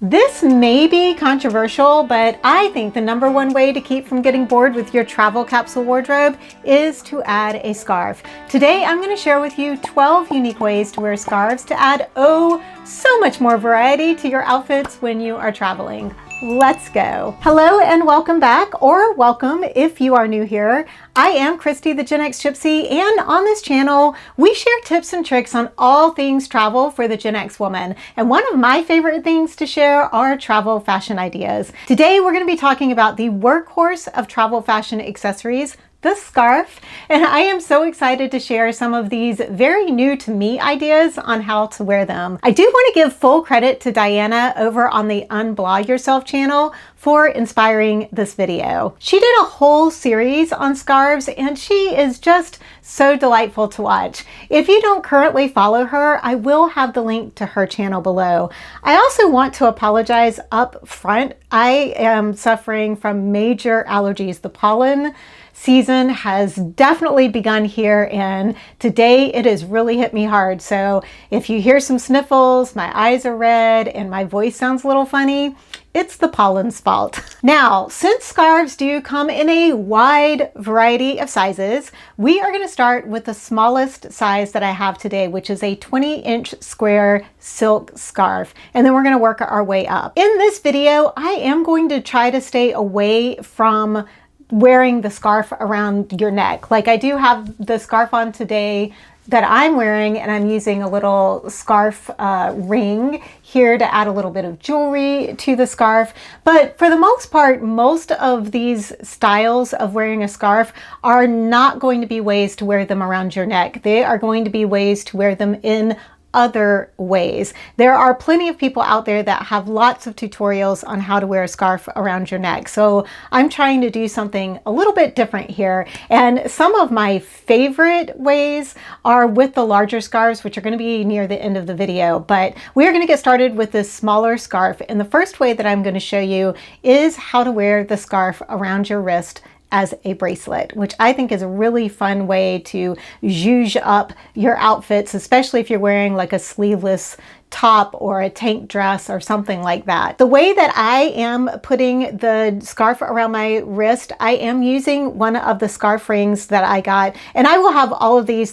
This may be controversial, but I think the number one way to keep from getting bored with your travel capsule wardrobe is to add a scarf. Today, I'm going to share with you 12 unique ways to wear scarves to add, so much more variety to your outfits when you are traveling. Let's go. Hello and welcome back, or welcome if you are new here. I am Christy, the Gen X Gypsy, and on this channel, we share tips and tricks on all things travel for the Gen X woman. And one of my favorite things to share are travel fashion ideas. Today, we're going to be talking about the workhorse of travel fashion accessories, the scarf, and I am so excited to share some of these very new to me ideas on how to wear them. I do want to give full credit to Diana over on the Unblah Yourself channel for inspiring this video. She did a whole series on scarves and she is just so delightful to watch. If you don't currently follow her, I will have the link to her channel below. I also want to apologize up front. I am suffering from major allergies. The pollen season has definitely begun here, and today it has really hit me hard. So if you hear some sniffles, my eyes are red, and my voice sounds a little funny, it's the pollen's fault. Now, since scarves do come in a wide variety of sizes, we are going to start with the smallest size that I have today, which is a 20-inch square silk scarf. And then we're going to work our way up. In this video, I am going to try to stay away from wearing the scarf around your neck. Like I do have the scarf on today that I'm wearing, and I'm using a little scarf ring here to add a little bit of jewelry to the scarf. But for the most part, most of these styles of wearing a scarf are not going to be ways to wear them around your neck. They are going to be ways to wear them in other ways. There are plenty of people out there that have lots of tutorials on how to wear a scarf around your neck. So I'm trying to do something a little bit different here. And some of my favorite ways are with the larger scarves, which are going to be near the end of the video. But we're going to get started with this smaller scarf. And the first way that I'm going to show you is how to wear the scarf around your wrist as a bracelet, which I think is a really fun way to zhuzh up your outfits, especially if you're wearing like a sleeveless top or a tank dress or something like that. The way that I am putting the scarf around my wrist, I am using one of the scarf rings that I got, and I will have all of these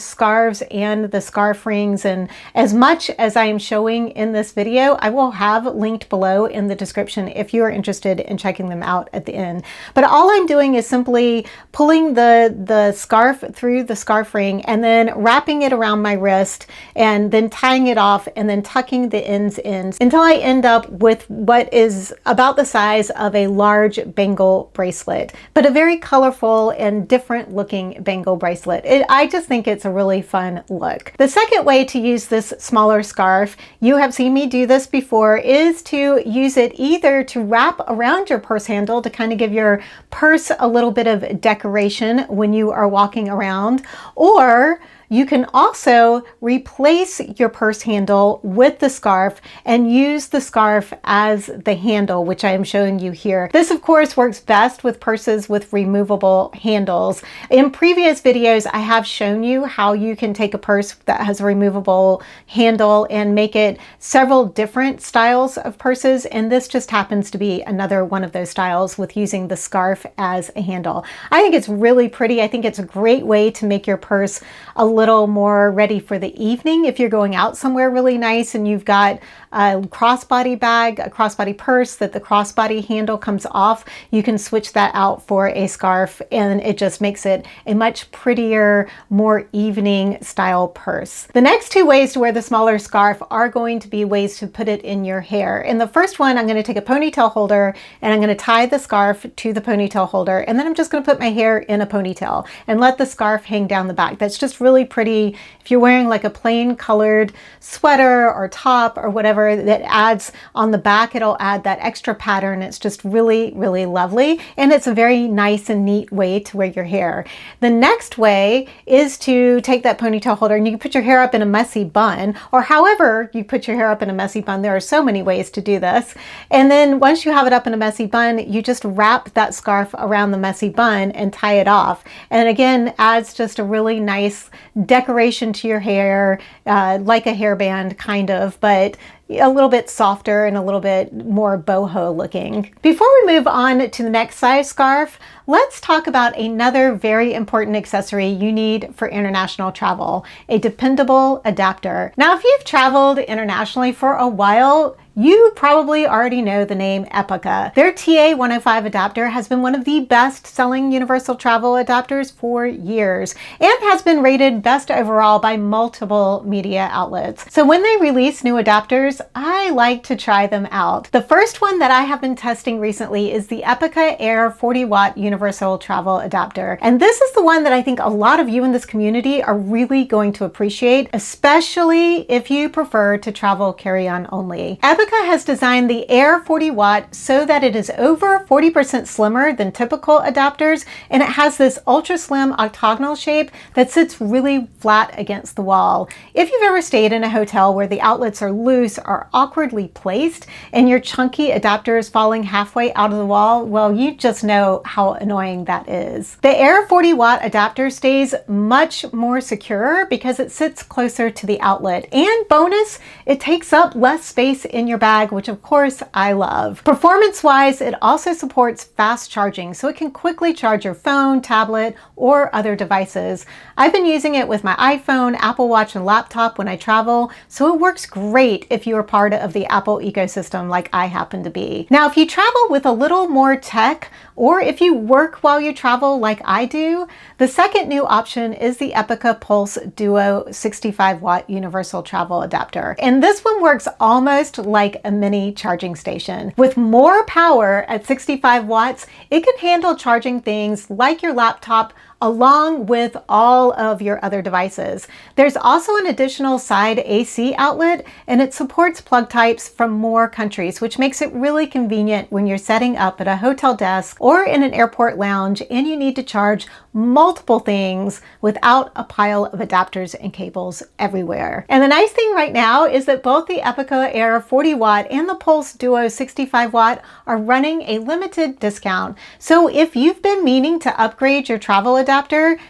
scarves and the scarf rings, and as much as I am showing in this video, I will have linked below in the description if you are interested in checking them out at the end. But all I'm doing is simply pulling the scarf through the scarf ring and then wrapping it around my wrist and then tying it off and then tucking the ends in until I end up with what is about the size of a large bangle bracelet, but a very colorful and different looking bangle bracelet. I just think it's a really fun look. The second way to use this smaller scarf, you have seen me do this before, is to use it either to wrap around your purse handle to kind of give your purse a little bit of decoration when you are walking around, or you can also replace your purse handle with the scarf and use the scarf as the handle, which I am showing you here. This, of course, works best with purses with removable handles. In previous videos, I have shown you how you can take a purse that has a removable handle and make it several different styles of purses, and this just happens to be another one of those styles with using the scarf as a handle. I think it's really pretty. I think it's a great way to make your purse a little more ready for the evening. If you're going out somewhere really nice and you've got a crossbody bag, a crossbody purse that the crossbody handle comes off, you can switch that out for a scarf, and it just makes it a much prettier, more evening style purse. The next two ways to wear the smaller scarf are going to be ways to put it in your hair. In the first one, I'm going to take a ponytail holder and I'm going to tie the scarf to the ponytail holder, and then I'm just going to put my hair in a ponytail and let the scarf hang down the back. That's just really pretty. If you're wearing like a plain colored sweater or top or whatever, that adds on the back, it'll add that extra pattern. It's just really, really lovely, and it's a very nice and neat way to wear your hair. The next way is to take that ponytail holder and you can put your hair up in a messy bun, or however you put your hair up in a messy bun. There are so many ways to do this. And then once you have it up in a messy bun, you just wrap that scarf around the messy bun and tie it off. And again, adds just a really nice decoration to your hair, like a hairband kind of, but a little bit softer and a little bit more boho looking. Before we move on to the next size scarf, let's talk about another very important accessory you need for international travel, a dependable adapter. Now, if you've traveled internationally for a while, you probably already know the name Epicka. Their TA105 adapter has been one of the best-selling universal travel adapters for years and has been rated best overall by multiple media outlets. So when they release new adapters, I like to try them out. The first one that I have been testing recently is the Epicka Air 40-watt universal travel adapter. And this is the one that I think a lot of you in this community are really going to appreciate, especially if you prefer to travel carry-on only. Epicka has designed the Air 40 watt so that it is over 40% slimmer than typical adapters, and it has this ultra slim octagonal shape that sits really flat against the wall. If you've ever stayed in a hotel where the outlets are loose or awkwardly placed and your chunky adapter is falling halfway out of the wall, well, you just know how annoying that is. The Air 40 watt adapter stays much more secure because it sits closer to the outlet, and bonus, it takes up less space in your bag, which of course I love. Performance-wise, it also supports fast charging, so it can quickly charge your phone, tablet, or other devices. I've been using it with my iPhone, Apple Watch, and laptop when I travel, so it works great if you are part of the Apple ecosystem like I happen to be. Now, if you travel with a little more tech, or if you work while you travel like I do, the second new option is the Epicka Pulse Duo 65-watt universal travel adapter. And this one works almost like a mini charging station. With more power at 65 watts, it can handle charging things like your laptop along with all of your other devices. There's also an additional side AC outlet, and it supports plug types from more countries, which makes it really convenient when you're setting up at a hotel desk or in an airport lounge and you need to charge multiple things without a pile of adapters and cables everywhere. And the nice thing right now is that both the Epicka Air 40 watt and the Pulse Duo 65 watt are running a limited discount. So if you've been meaning to upgrade your travel adapter,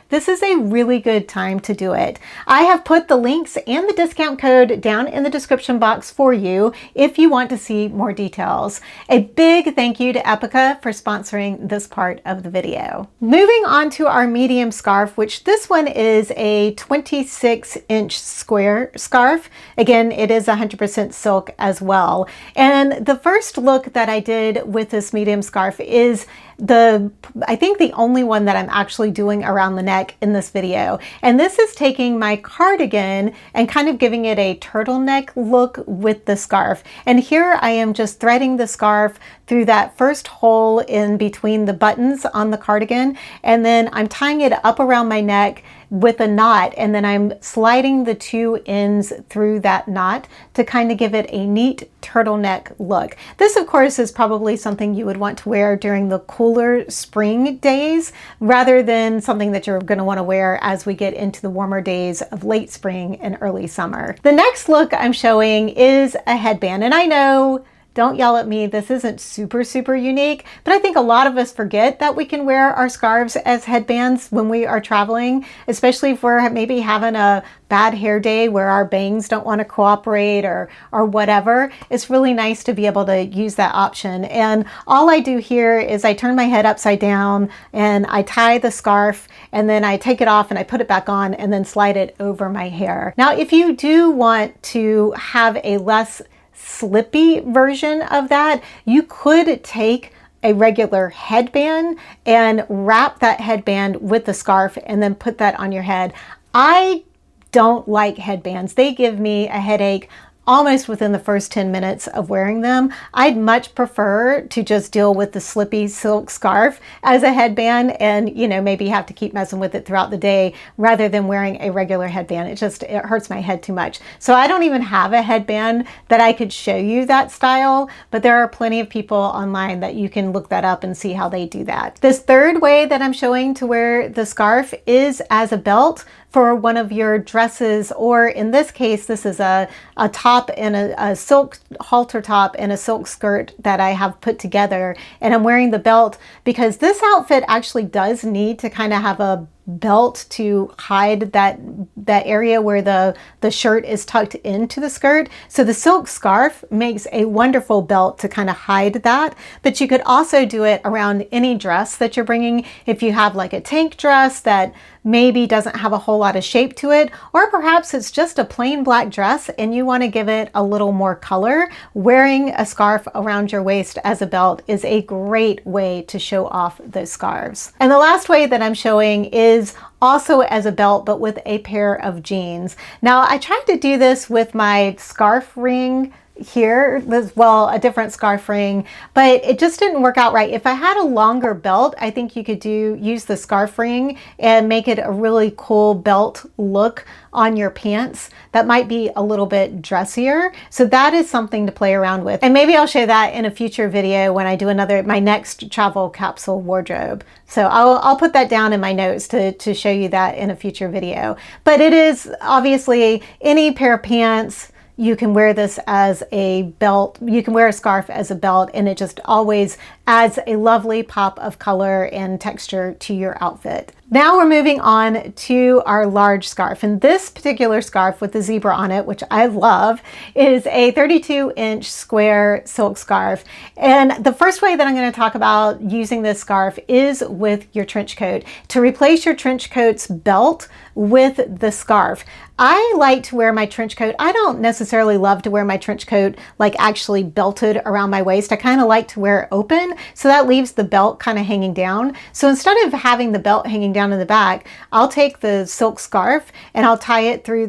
this is a really good time to do it. I have put the links and the discount code down in the description box for you if you want to see more details. A big thank you to Epicka for sponsoring this part of the video. Moving on to our medium scarf, which this one is a 26-inch square scarf. Again, it is 100% silk as well. And the first look that I did with this medium scarf is I think the only one that I'm actually doing around the neck in this video. And this is taking my cardigan and kind of giving it a turtleneck look with the scarf. And here I am just threading the scarf through that first hole in between the buttons on the cardigan, and then I'm tying it up around my neck with a knot, and then I'm sliding the two ends through that knot to kind of give it a neat turtleneck look. This, of course, is probably something you would want to wear during the cooler spring days rather than something that you're going to want to wear as we get into the warmer days of late spring and early summer. The next look I'm showing is a headband, and I know, don't yell at me, this isn't super unique, but I think a lot of us forget that we can wear our scarves as headbands when we are traveling, especially if we're maybe having a bad hair day where our bangs don't want to cooperate or whatever. It's really nice to be able to use that option. And all I do here is I turn my head upside down and I tie the scarf, and then I take it off and I put it back on and then slide it over my hair. Now, if you do want to have a less slippy version of that, you could take a regular headband and wrap that headband with the scarf and then put that on your head. I don't like headbands. They give me a headache almost within the first 10 minutes of wearing them. I'd much prefer to just deal with the slippy silk scarf as a headband and, you know, maybe have to keep messing with it throughout the day rather than wearing a regular headband. It hurts my head too much. So I don't even have a headband that I could show you that style, but there are plenty of people online that you can look that up and see how they do that. This third way that I'm showing to wear the scarf is as a belt for one of your dresses, or in this case, this is a top and a silk halter top and a silk skirt that I have put together, and I'm wearing the belt because this outfit actually does need to kind of have a belt to hide that area where the shirt is tucked into the skirt. So the silk scarf makes a wonderful belt to kind of hide that, but you could also do it around any dress that you're bringing. If you have like a tank dress that maybe doesn't have a whole lot of shape to it, or perhaps it's just a plain black dress and you want to give it a little more color, wearing a scarf around your waist as a belt is a great way to show off those scarves. And the last way that I'm showing is also as a belt, but with a pair of jeans. Now, I tried to do this with my scarf ring here, well, a different scarf ring, but it just didn't work out right. If I had a longer belt, I think you could use the scarf ring and make it a really cool belt look on your pants that might be a little bit dressier. So that is something to play around with. And maybe I'll show that in a future video when I do my next travel capsule wardrobe. So I'll put that down in my notes to show you that in a future video. But it is obviously any pair of pants. You can wear this as a belt. You can wear a scarf as a belt, and it just always adds a lovely pop of color and texture to your outfit. Now we're moving on to our large scarf, and this particular scarf with the zebra on it, which I love, is a 32-inch square silk scarf. And the first way that I'm going to talk about using this scarf is with your trench coat. To replace your trench coat's belt with the scarf. I like to wear my trench coat. I don't necessarily love to wear my trench coat like actually belted around my waist. I kind of like to wear it open, so that leaves the belt kind of hanging down. So instead of having the belt hanging down in the back, I'll take the silk scarf and I'll tie it through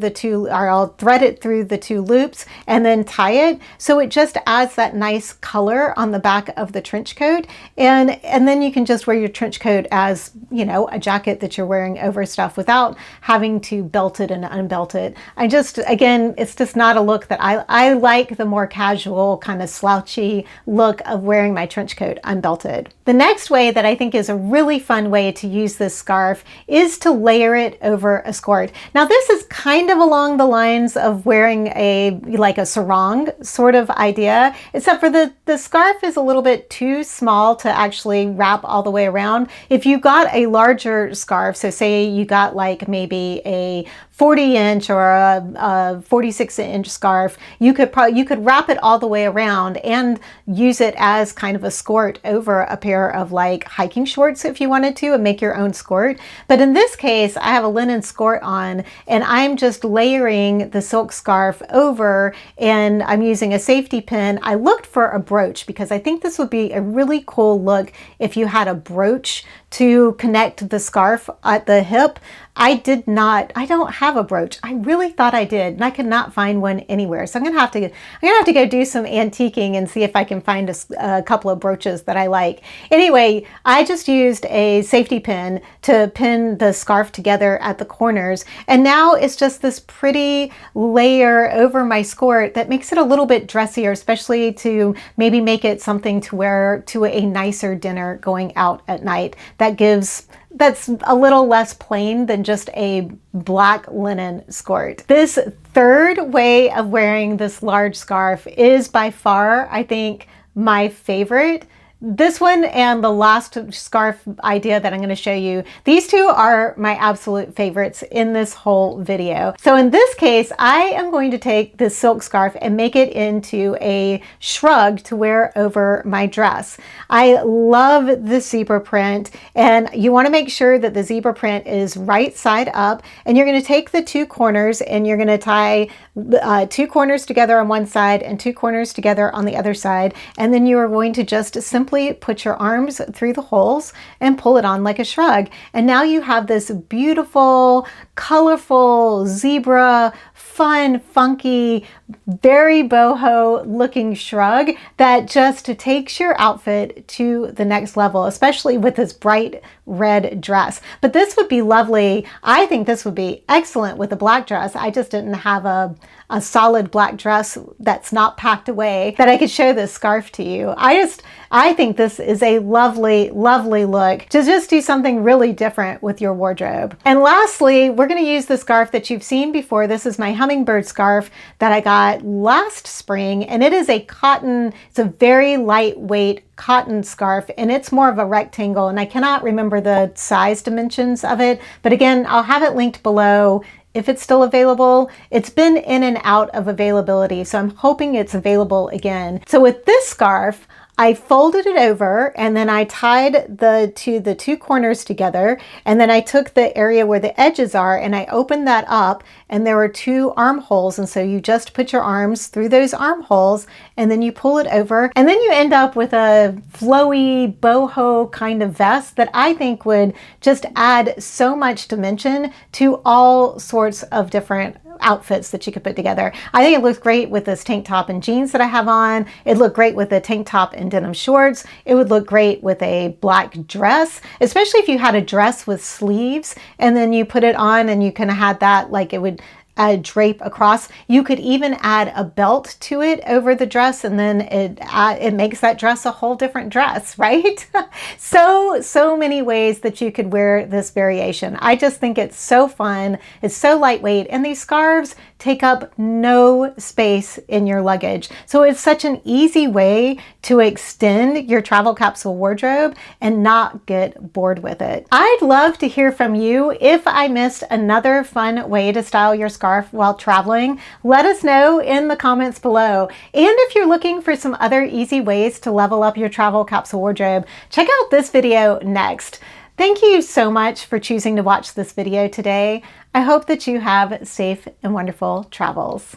I'll thread it through the two loops and then tie it. So it just adds that nice color on the back of the trench coat. And then you can just wear your trench coat as, you know, a jacket that you're wearing over stuff without having to belt it and unbelt it. Again, it's just not a look that I like. The more casual kind of slouchy look of wearing my trench coat unbelted. The next way that I think is a really fun way to use this scarf is to layer it over a skirt. Now this is kind of along the lines of wearing like a sarong sort of idea, except for the scarf is a little bit too small to actually wrap all the way around. If you got a larger scarf, so say you got like maybe a 40-inch or a 46-inch scarf, you could wrap it all the way around and use it as kind of a skirt over a pair of like hiking shorts if you wanted to, and make your own skirt. But in this case, I have a linen skirt on and I'm just layering the silk scarf over, and I'm using a safety pin. I looked for a brooch because I think this would be a really cool look if you had a brooch to connect the scarf at the hip. I don't have a brooch. I really thought I did, and I could not find one anywhere. So I'm gonna have to go do some antiquing and see if I can find a couple of brooches that I like. Anyway, I just used a safety pin to pin the scarf together at the corners, and now it's just this pretty layer over my skirt that makes it a little bit dressier, especially to maybe make it something to wear to a nicer dinner going out at night. That's a little less plain than just a black linen skirt. This third way of wearing this large scarf is by far, I think, my favorite. This one and the last scarf idea that I'm going to show you, these two are my absolute favorites in this whole video. So in this case, I am going to take this silk scarf and make it into a shrug to wear over my dress. I love the zebra print, and you want to make sure that the zebra print is right side up, and you're going to take the two corners and you're going to tie two corners together on one side and two corners together on the other side, and then you are going to just simply put your arms through the holes and pull it on like a shrug. And now you have this beautiful, colorful zebra, fun, funky, very boho looking shrug that just takes your outfit to the next level, especially with this bright red dress. But this would be lovely. I think this would be excellent with a black dress. I just didn't have a solid black dress that's not packed away that I could show this scarf to you. I think think this is a lovely, lovely look to just do something really different with your wardrobe. And lastly, we're going to use the scarf that you've seen before. This is my hummingbird scarf that I got last spring, and it is a cotton, it's a very lightweight cotton scarf, and it's more of a rectangle, and I cannot remember the size dimensions of it, but again, I'll have it linked below if it's still available. It's been in and out of availability, so I'm hoping it's available again. So with this scarf, I folded it over and then I tied the two corners together, and then I took the area where the edges are and I opened that up, and there were 2 armholes, and so you just put your arms through those armholes and then you pull it over, and then you end up with a flowy boho kind of vest that I think would just add so much dimension to all sorts of different outfits that you could put together. I think it looks great with this tank top and jeans that I have on. It looked great with a tank top and denim shorts. It would look great with a black dress, especially if you had a dress with sleeves and then you put it on and you kind of had that, like it would drape across. You could even add a belt to it over the dress, and then it makes that dress a whole different dress, right? So many ways that you could wear this variation. I just think it's so fun. It's so lightweight, and these scarves take up no space in your luggage. So it's such an easy way to extend your travel capsule wardrobe and not get bored with it. I'd love to hear from you. If I missed another fun way to style your scarf while traveling, let us know in the comments below. And if you're looking for some other easy ways to level up your travel capsule wardrobe, check out this video next. Thank you so much for choosing to watch this video today. I hope that you have safe and wonderful travels.